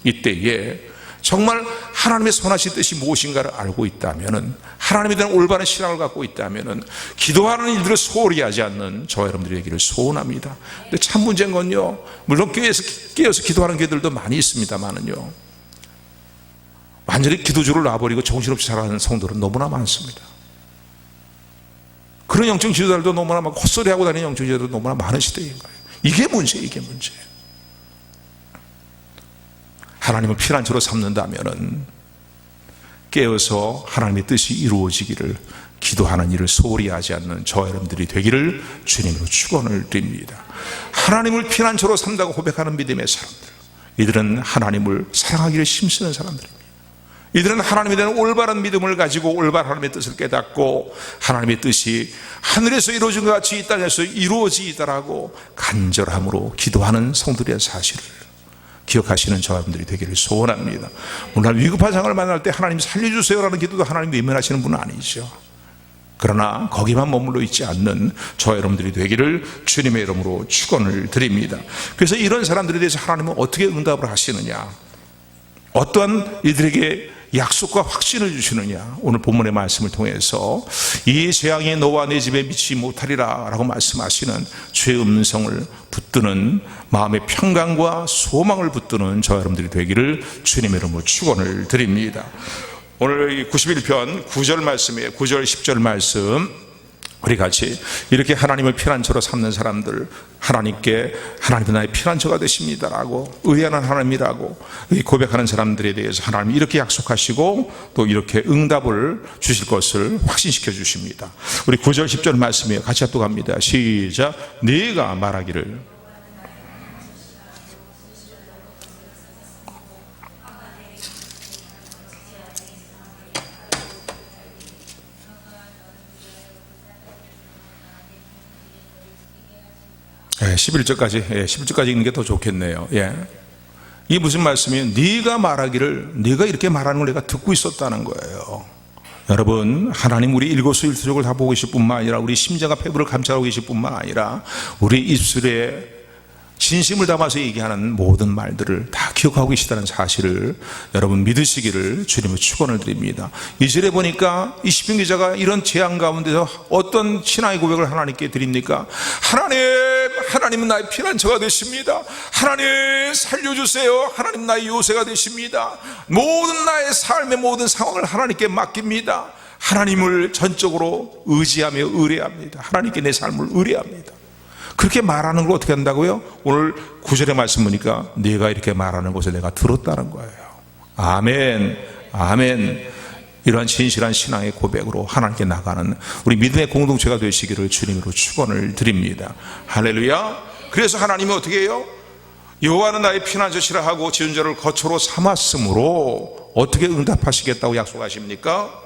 이때에 정말 하나님의 선하신 뜻이 무엇인가를 알고 있다면, 하나님에 대한 올바른 신앙을 갖고 있다면 기도하는 일들을 소홀히 하지 않는 저와 여러분들이 되기를 소원합니다. 근데 참 문제인 건요, 물론 교회에서 깨어서 기도하는 교회들도 많이 있습니다만은요, 완전히 기도주를 놔버리고 정신없이 살아가는 성도는 너무나 많습니다. 그런 영적 지도자들도 너무나 많고 헛소리하고 다니는 영적 지도자들도 너무나 많은 시대인 거예요. 이게 문제예요. 하나님을 피난처로 삼는다면 깨어서 하나님의 뜻이 이루어지기를 기도하는 일을 소홀히 하지 않는 저와 여러분들이 되기를 주님으로 축원을 드립니다. 하나님을 피난처로 삼다고 고백하는 믿음의 사람들, 이들은 하나님을 사랑하기를 힘쓰는 사람들입니다. 이들은 하나님에 대한 올바른 믿음을 가지고 올바른 하나님의 뜻을 깨닫고 하나님의 뜻이 하늘에서 이루어진 것 같이 이 땅에서 이루어지더라고 간절함으로 기도하는 성도들의 사실을 기억하시는 저와 여러분들이 되기를 소원합니다. 오늘 위급한 상황을 만날 때 하나님 살려주세요라는 기도도 하나님 외면하시는 분은 아니죠. 그러나 거기만 머물러 있지 않는 저와 여러분들이 되기를 주님의 이름으로 축원을 드립니다. 그래서 이런 사람들에 대해서 하나님은 어떻게 응답을 하시느냐, 어떠한 이들에게 약속과 확신을 주시느냐, 오늘 본문의 말씀을 통해서 이 재앙이 너와 내 집에 미치지 못하리라 라고 말씀하시는 주의 음성을 붙드는 마음의 평강과 소망을 붙드는 저와 여러분들이 되기를 주님의 이름으로 축원을 드립니다. 오늘 91편 9절 말씀이에요. 9절 10절 말씀 우리 같이 이렇게 하나님을 피난처로 삼는 사람들, 하나님께 하나님은 나의 피난처가 되십니다라고 의뢰하는 하나님이라고 고백하는 사람들에 대해서 하나님이 이렇게 약속하시고 또 이렇게 응답을 주실 것을 확신시켜 주십니다. 우리 9절 10절 말씀이에요. 같이 합독합니다. 시작. 네가 말하기를 11절까지 있는 게 더 좋겠네요. 이게 무슨 말씀이에요? 네가 말하기를, 네가 이렇게 말하는 걸 내가 듣고 있었다는 거예요. 여러분, 하나님 우리 일거수일투족을 다 보고 계실 뿐만 아니라 우리 심장과 폐부를 감찰하고 계실 뿐만 아니라 우리 입술에 진심을 담아서 얘기하는 모든 말들을 다 기억하고 계시다는 사실을 여러분 믿으시기를 주님의 축원을 드립니다. 2절에 보니까 이 시편 기자가 이런 재앙 가운데서 어떤 신앙의 고백을 하나님께 드립니까? 하나님은 나의 피난처가 되십니다. 하나님 살려주세요. 하나님 나의 요새가 되십니다. 모든 나의 삶의 모든 상황을 하나님께 맡깁니다. 하나님을 전적으로 의지하며 의뢰합니다. 하나님께 내 삶을 의뢰합니다. 그렇게 말하는 걸 어떻게 한다고요? 오늘 9절의 말씀 보니까 네가 이렇게 말하는 것을 내가 들었다는 거예요. 아멘, 아멘. 이러한 진실한 신앙의 고백으로 하나님께 나가는 우리 믿음의 공동체가 되시기를 주님으로 축원을 드립니다. 할렐루야. 그래서 하나님이 어떻게 해요? 여호와는 나의 피난처시라 하고 지은 자를 거처로 삼았으므로 어떻게 응답하시겠다고 약속하십니까?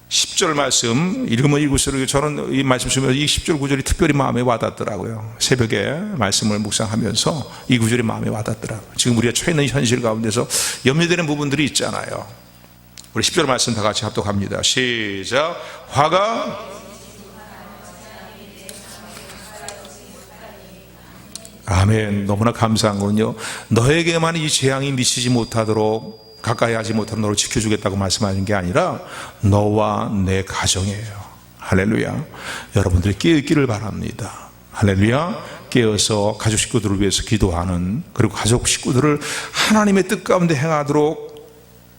10절 말씀 읽으면 읽을수록 저는 이 말씀 쓰면서 이 10절 9절이 특별히 마음에 와닿더라고요. 새벽에 말씀을 묵상하면서 이 9절이 마음에 와닿더라고요. 지금 우리가 처해 있는 현실 가운데서 염려되는 부분들이 있잖아요. 우리 10절 말씀 다 같이 합독합니다. 시작. 화가 아멘. 너무나 감사한 건요, 너에게만 이 재앙이 미치지 못하도록 가까이 하지 못하는 너를 지켜주겠다고 말씀하는 게 아니라 너와 내 가정이에요. 할렐루야. 여러분들이 깨어있기를 바랍니다. 할렐루야. 깨어서 가족 식구들을 위해서 기도하는, 그리고 가족 식구들을 하나님의 뜻 가운데 행하도록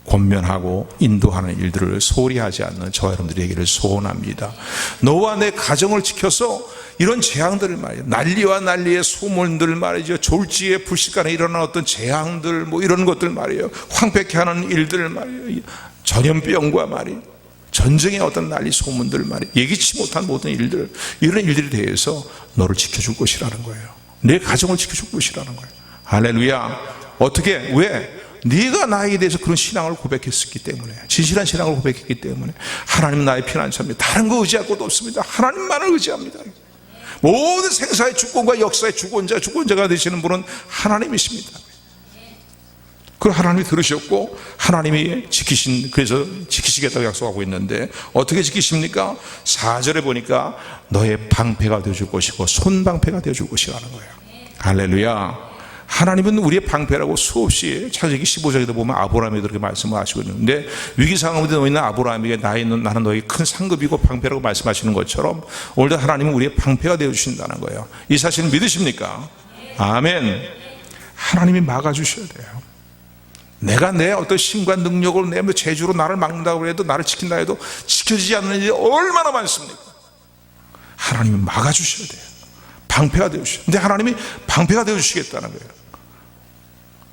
권면하고 인도하는 일들을 소홀히 하지 않는 저와 여러분들이 되기를 소원합니다. 너와 내 가정을 지켜서 이런 재앙들을 말이죠, 난리와 난리의 소문들 말이죠, 졸지에 불시간에 일어나는 어떤 재앙들 뭐 이런 것들 말이에요, 황폐케 하는 일들 말이에요, 전염병과 말이에요, 전쟁의 어떤 난리 소문들 말이에요, 예기치 못한 모든 일들, 이런 일들에 대해서 너를 지켜줄 것이라는 거예요. 내 가정을 지켜줄 것이라는 거예요. 할렐루야. 어떻게? 왜? 네가 나에게 대해서 그런 신앙을 고백했기 때문에, 진실한 신앙을 고백했기 때문에. 하나님은 나의 피난처입니다. 다른 거 의지할 것도 없습니다. 하나님만을 의지합니다. 모든 생사의 주권과 역사의 주권자가 되시는 분은 하나님이십니다. 그 하나님이 들으셨고 하나님이 그래서 지키시겠다고 약속하고 있는데 어떻게 지키십니까? 4절에 보니까 너의 방패가 되어줄 것이고 손방패가 되어줄 것이라는 거예요. 할렐루야. 하나님은 우리의 방패라고 수없이 창세기 15장에도 보면 아브라함이 그렇게 말씀을 하시고 있는데, 위기 상황에 놓여 있는 아브라함에게 나는 너에게 큰 상급이고 방패라고 말씀하시는 것처럼 오늘도 하나님은 우리의 방패가 되어주신다는 거예요. 이 사실을 믿으십니까? 아멘. 하나님이 막아주셔야 돼요. 내가 내 어떤 힘과 능력으로 내 재주로 나를 막는다고 해도, 나를 지킨다 해도 지켜지지 않는 일이 얼마나 많습니까? 하나님이 막아주셔야 돼요. 방패가 되어주셔요. 근데 하나님이 방패가 되어주시겠다는 거예요.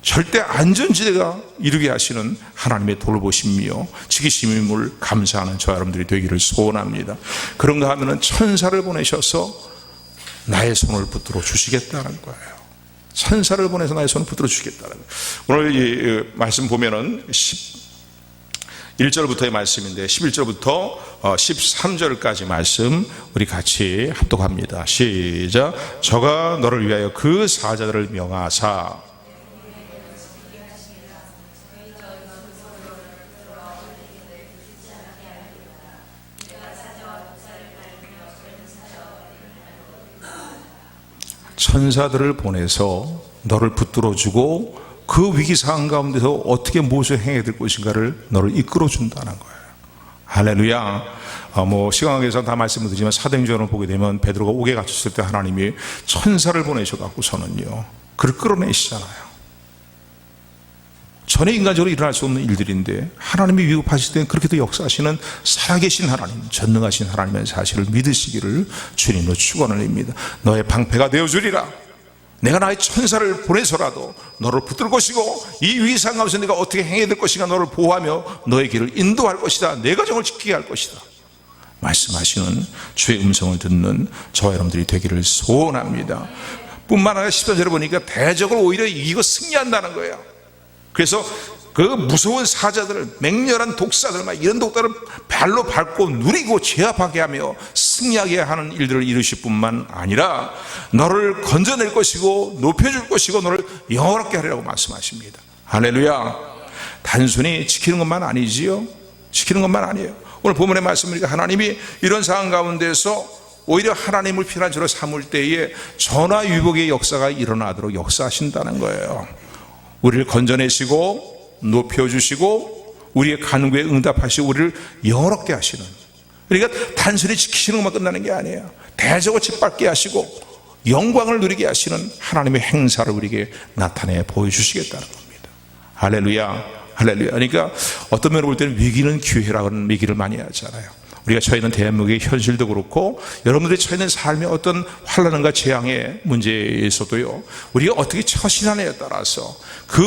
절대 안전지대가 이루게 하시는 하나님의 돌보심이요 지키심임을 감사하는 저와 여러분들이 되기를 소원합니다. 그런가 하면은 천사를 보내셔서 나의 손을 붙들어 주시겠다는 거예요. 천사를 보내서 나의 손을 붙들어 주시겠다는 거예요. 오늘 이 말씀 보면은 1절부터의 말씀인데 11절부터 13절까지 말씀 우리 같이 합독합니다. 시작. 저가 너를 위하여 그 사자들을 명하사 천사들을 보내서 너를 붙들어주고 그 위기 상황 가운데서 어떻게 무엇을 행해야 될 것인가를 너를 이끌어 준다는 거예요. 할렐루야. 시간 관계상 다 말씀을 드리지만 사도행전을 보게 되면 베드로가 옥에 갇혔을 때 하나님이 천사를 보내셔갖고서는요 그를 끌어내시잖아요. 전에 인간적으로 일어날 수 없는 일들인데 하나님이 위급하실 때는 그렇게도 역사하시는 살아계신 하나님, 전능하신 하나님의 사실을 믿으시기를 주님으로 축원합니다. 너의 방패가 되어주리라. 내가 나의 천사를 보내서라도 너를 붙들 것이고 이 위기 상황 가운데서 내가 어떻게 행해야 될 것인가 너를 보호하며 너의 길을 인도할 것이다. 내 가정을 지키게 할 것이다. 말씀하시는 주의 음성을 듣는 저와 여러분들이 되기를 소원합니다. 뿐만 아니라 14절에 보니까 대적을 오히려 이기고 승리한다는 거예요. 그래서 그 무서운 사자들을, 맹렬한 독사들, 이런 독사를 발로 밟고 누리고 제압하게 하며 승리하게 하는 일들을 이루실 뿐만 아니라 너를 건져낼 것이고 높여줄 것이고 너를 영원하게 하리라고 말씀하십니다. 할렐루야. 단순히 지키는 것만 아니지요. 지키는 것만 아니에요. 오늘 본문의 말씀이니까 하나님이 이런 상황 가운데서 오히려 하나님을 피난처로 삼을 때에 전화위복의 역사가 일어나도록 역사하신다는 거예요. 우리를 건져내시고 높여주시고 우리의 간구에 응답하시고 우리를 영원하게 하시는, 그러니까 단순히 지키시는 것만 끝나는 게 아니에요. 대적을 짓밟게 하시고 영광을 누리게 하시는 하나님의 행사를 우리에게 나타내 보여주시겠다는 겁니다. 할렐루야. 할렐루야. 그러니까 어떤 면으로 볼 때는 위기는 기회라는 얘기를 많이 하잖아요. 우리가 처해 있는 대한민국의 현실도 그렇고 여러분들이 처해 있는 삶의 어떤 환난과 재앙의 문제에서도요 우리가 어떻게 처신하느냐에 따라서 그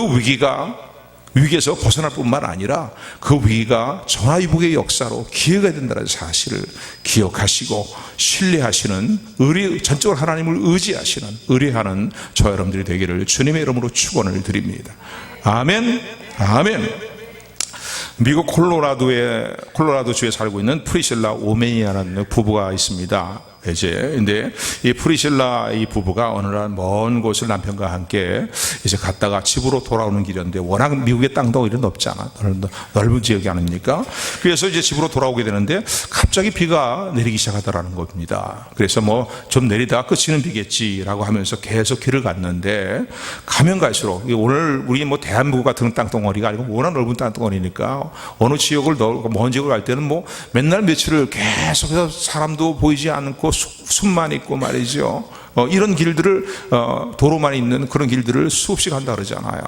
위기에서 벗어날 뿐만 아니라 그 위기가 전화위복의 역사로 기회가 된다는 사실을 기억하시고 신뢰하시는, 전적으로 하나님을 의지하시는, 의뢰하는 저와 여러분들이 되기를 주님의 이름으로 축원을 드립니다. 아멘. 아멘. 미국 콜로라도주에 살고 있는 프리실라 오메니아라는 부부가 있습니다. 근데 이 프리실라 이 부부가 어느 날 먼 곳을 남편과 함께 이제 갔다가 집으로 돌아오는 길이었는데, 워낙 미국의 땅도 이런 넓잖아. 넓은 지역이 아닙니까? 그래서 이제 집으로 돌아오게 되는데 갑자기 비가 내리기 시작하더라는 겁니다. 그래서 좀 내리다가 그치는 비겠지라고 하면서 계속 길을 갔는데, 가면 갈수록 오늘 우리 대한민국 같은 땅덩어리가 아니고 워낙 넓은 땅덩어리니까 어느 지역을 먼 지역을 갈 때는 맨날 며칠을 계속해서 사람도 보이지 않고 숲만 있고 말이죠. 이런 길들을 도로만 있는 그런 길들을 수없이 간다 그러잖아요.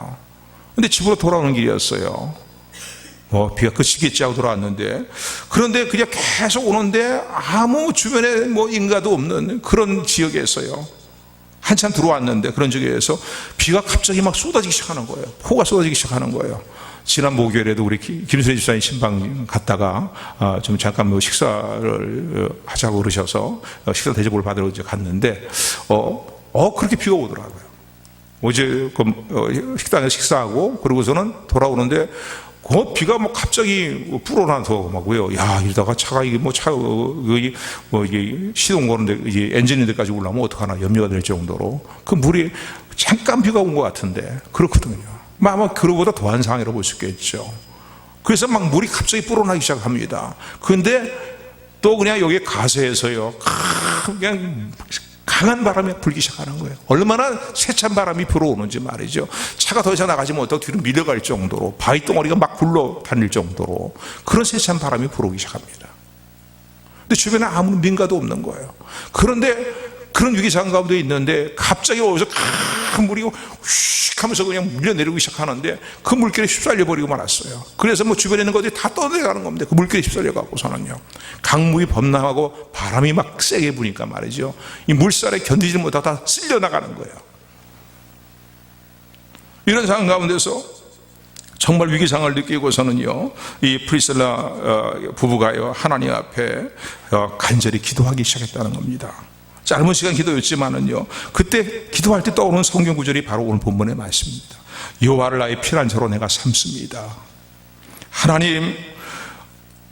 근데 집으로 돌아오는 길이었어요. 비가 그치겠지 하고 돌아왔는데, 그런데 그냥 계속 오는데 아무 주변에 인가도 없는 그런 지역에서요, 한참 들어왔는데 그런 지역에서 비가 갑자기 막 쏟아지기 시작하는 거예요. 폭우가 쏟아지기 시작하는 거예요. 지난 목요일에도 우리 김수혜 집사님 신방 갔다가 좀 잠깐 식사를 하자고 그러셔서 식사 대접을 받으러 이제 갔는데 그렇게 비가 오더라고요. 어제 식당에서 식사하고 그러고서는 돌아오는데 비가 갑자기 불어나서 야, 이러다가 차가 이게 시동 거는데 이게 엔진인 데까지 올라오면 어떡하나 염려가 될 정도로 그 물이 잠깐 비가 온 것 같은데 그렇거든요. 아마 그거보다 더한 상황이라고 볼 수 있겠죠. 그래서 물이 갑자기 불어나기 시작합니다. 그런데 또 그냥 여기 가세에서요, 그냥 강한 바람이 불기 시작하는 거예요. 얼마나 세찬 바람이 불어오는지 말이죠. 차가 더 이상 나가지 못하고 뒤로 밀려갈 정도로, 바위 덩어리가 막 굴러다닐 정도로 그런 세찬 바람이 불어오기 시작합니다. 근데 주변에 아무 민가도 없는 거예요. 그런데 그런 위기상 가운데 있는데 갑자기 어디서 큰 물이 휙 하면서 그냥 밀려내리기 시작하는데 그 물길에 휩쓸려 버리고 말았어요. 그래서 주변에 있는 것들이 다 떠내려가는 겁니다. 그 물길에 휩쓸려 갖고서는요, 강물이 범람하고 바람이 막 세게 부니까 말이죠, 이 물살에 견디지 못하고 다 쓸려 나가는 거예요. 이런 상황 가운데서 정말 위기상을 느끼고서는요, 이 프리실라 부부가요, 하나님 앞에 간절히 기도하기 시작했다는 겁니다. 짧은 시간 기도였지만은요, 그때 기도할 때 떠오르는 성경 구절이 바로 오늘 본문의 말씀입니다. 여호와를 나의 피난처로 내가 삼습니다. 하나님,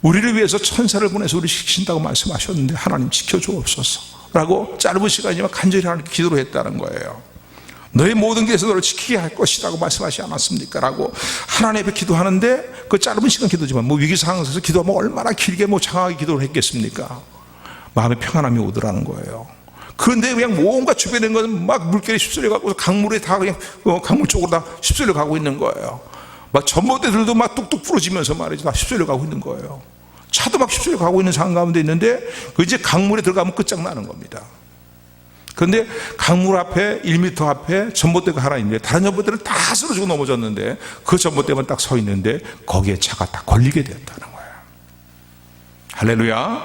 우리를 위해서 천사를 보내서 우리 지키신다고 말씀하셨는데 하나님 지켜주옵소서 라고 짧은 시간이지만 간절히 하나님께 기도를 했다는 거예요. 너의 모든 길에서 너를 지키게 할 것이라고 말씀하시지 않았습니까? 라고 하나님 앞에 기도하는데, 그 짧은 시간 기도지만 위기 상황에서 기도하면 얼마나 길게 장하게 기도를 했겠습니까? 마음에 평안함이 오더라는 거예요. 그런데 그냥 뭔가 주변에 있는 것은 막 물결이 휩쓸려 가고 강물에 다 그냥 강물 쪽으로 다 휩쓸려 가고 있는 거예요. 전봇대들도 막 뚝뚝 부러지면서 말이죠, 다 휩쓸려 가고 있는 거예요. 차도 막 휩쓸려 가고 있는 상황 가운데 있는데 이제 강물에 들어가면 끝장나는 겁니다. 그런데 강물 앞에 1m 앞에 전봇대가 하나 있는데 다른 전봇대는 다 쓰러지고 넘어졌는데 그 전봇대만 딱 서 있는데 거기에 차가 딱 걸리게 되었다는 거예요. 할렐루야.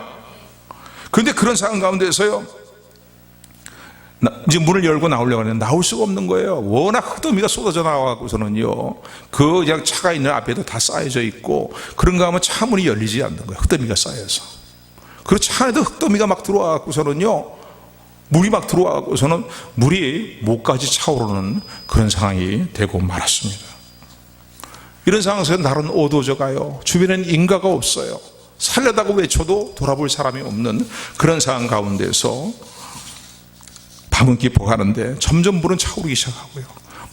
그런데 그런 상황 가운데서요, 이제 문을 열고 나오려고 하는데 나올 수가 없는 거예요. 워낙 흙더미가 쏟아져 나와갖고서는요, 그냥 차가 있는 앞에도 다 쌓여져 있고, 그런가 하면 차 문이 열리지 않는 거예요. 흙더미가 쌓여서. 그리고 차 안에도 흙더미가 막 들어와갖고서는요, 물이 막 들어와갖고서는 물이 목까지 차오르는 그런 상황이 되고 말았습니다. 이런 상황에서 날은 어두워져 가요. 주변에는 인가가 없어요. 살려다고 외쳐도 돌아볼 사람이 없는 그런 상황 가운데서 밤은 깊어가는데 점점 물은 차오르기 시작하고요,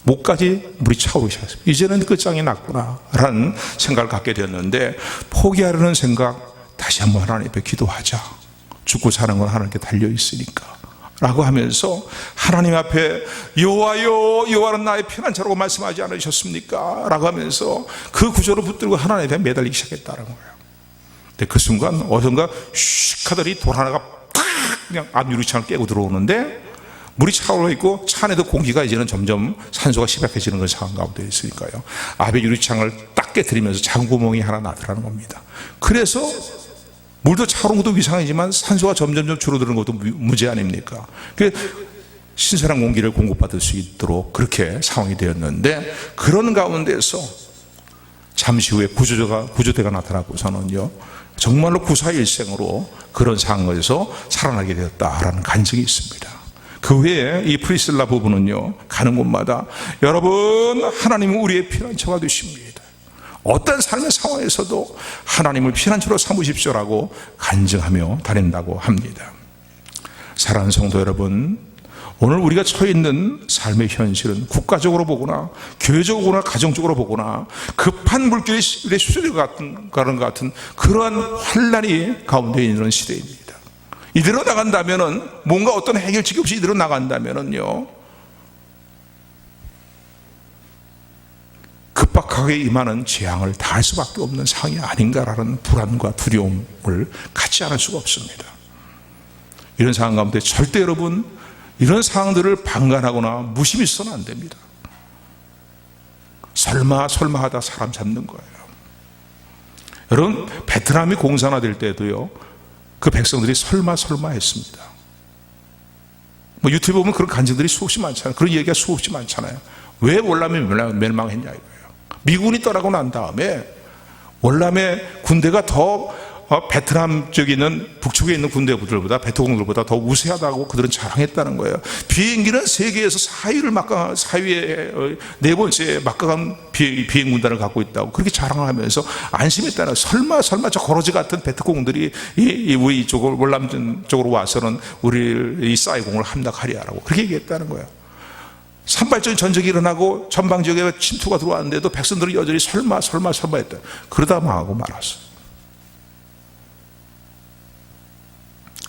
목까지 물이 차오르기 시작했습니다. 이제는 끝장이 났구나 라는 생각을 갖게 되었는데, 포기하려는 생각, 다시 한번 하나님 앞에 기도하자. 죽고 사는 건 하나님께 달려있으니까 라고 하면서 하나님 앞에 여호와여, 여호와는 나의 피난처라고 말씀하지 않으셨습니까? 라고 하면서 그 구절을 붙들고 하나님 앞에 매달리기 시작했다는 거예요. 근데 그 순간 어딘가 슉 하더니 돌 하나가 탁 그냥 앞 유리창을 깨고 들어오는데, 물이 차오르고 있고 차 안에도 공기가 이제는 점점 산소가 희박해지는 그런 상황 가운데 있으니까요, 앞에 유리창을 딱 깨뜨리면서 작은 구멍이 하나 나더라는 겁니다. 그래서 물도 차오르는 것도 이상하지만 산소가 점점 줄어드는 것도 문제 아닙니까? 신선한 공기를 공급받을 수 있도록 그렇게 상황이 되었는데, 그런 가운데서 잠시 후에 구조대가 나타나고서는요, 정말로 구사일생으로 그런 상황에서 살아나게 되었다라는 간증이 있습니다. 그 외에 이 프리실라 부부는요, 가는 곳마다 여러분, 하나님은 우리의 피난처가 되십니다. 어떤 삶의 상황에서도 하나님을 피난처로 삼으십시오라고 간증하며 다닌다고 합니다. 사랑하는 성도 여러분, 오늘 우리가 처해 있는 삶의 현실은 국가적으로 보거나 교회적으로 보거나 가정적으로 보거나 급한 물결에 휩쓸려 가는 것 같은 그러한 환란이 가운데 있는 시대입니다. 이대로 나간다면은, 뭔가 어떤 해결책이 없이 이대로 나간다면은요, 급박하게 임하는 재앙을 당할 수밖에 없는 상황이 아닌가라는 불안과 두려움을 갖지 않을 수가 없습니다. 이런 상황 가운데 절대 여러분, 이런 상황들을 방관하거나 무심히 있어서는 안 됩니다. 설마 하다 사람 잡는 거예요. 여러분, 베트남이 공산화될 때도요, 그 백성들이 설마 했습니다. 뭐 유튜브 보면 그런 간증들이 수없이 많잖아요. 그런 얘기가 수없이 많잖아요. 왜 월남이 멸망했냐 이거예요. 미군이 떠나고 난 다음에 월남의 군대가 더 베트남 쪽에 있는 북쪽에 있는 군대들보다 베트공들보다 더 우세하다고 그들은 자랑했다는 거예요. 비행기는 세계에서 4위에 네 번째 막강한 비행 군단을 갖고 있다고 그렇게 자랑하면서 안심했다는 거예요. 설마 저 거러지 같은 베트공들이 우리 이쪽을 월남 쪽으로 와서는 우리 이 사이공을 함락하리라고 그렇게 얘기했다는 거예요. 산발적인 전쟁이 일어나고 전방 지역에 침투가 들어왔는데도 백성들이 여전히 설마 했다. 그러다 망하고 말았어요.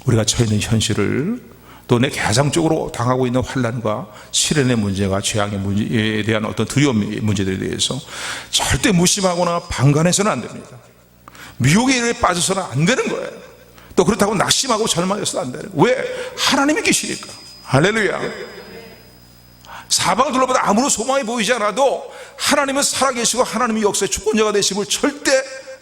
우리가 처해 있는 현실을 또 내 가정적으로 당하고 있는 환난과 시련의 문제가 죄악의 문제에 대한 어떤 두려움의 문제들에 대해서 절대 무심하거나 방관해서는 안 됩니다. 미혹의 일에 빠져서는 안 되는 거예요. 또 그렇다고 낙심하고 절망해서는 안 되는 거예요. 왜? 하나님이 계시니까. 할렐루야. 사방을 둘러보다 아무런 소망이 보이지 않아도 하나님은 살아계시고 하나님이 역사의 주권자가 되심을 절대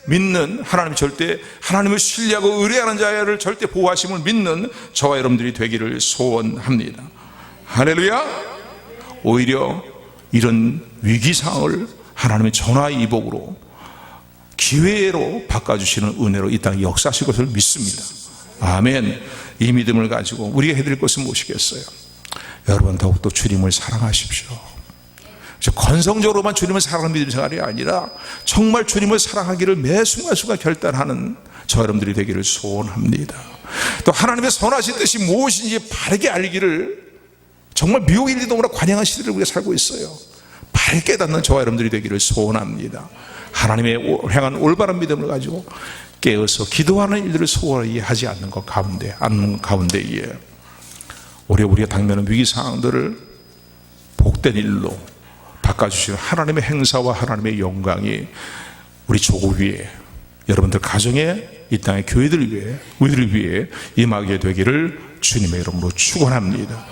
믿는, 하나님을 신뢰하고 의뢰하는 자를 절대 보호하심을 믿는 저와 여러분들이 되기를 소원합니다. 할렐루야. 오히려 이런 위기 상황을 하나님의 전화위복으로 기회로 바꿔주시는 은혜로 이 땅에 역사하실 것을 믿습니다. 아멘. 이 믿음을 가지고 우리가 해드릴 것은 무엇이겠어요? 여러분, 더욱더 주님을 사랑하십시오. 건성적으로만 주님을 사랑하는 믿음 생활이 아니라 정말 주님을 사랑하기를 매 순간순간 결단하는 저 여러분들이 되기를 소원합니다. 또 하나님의 선하신 뜻이 무엇인지 바르게 알기를, 정말 미혹의 일이 너무나 관영한 시대를 우리가 살고 있어요. 바르게 깨닫는 저와 여러분들이 되기를 소원합니다. 하나님의 향한 올바른 믿음을 가지고 깨어서 기도하는 일들을 소홀히 하지 않는 것 가운데에 우리가 당면한 위기 상황들을 복된 일로 바꿔주시는 하나님의 행사와 하나님의 영광이 우리 조국 위에, 여러분들 가정에, 이 땅의 교회들 위해, 우리를 위해 임하게 되기를 주님의 이름으로 축원합니다.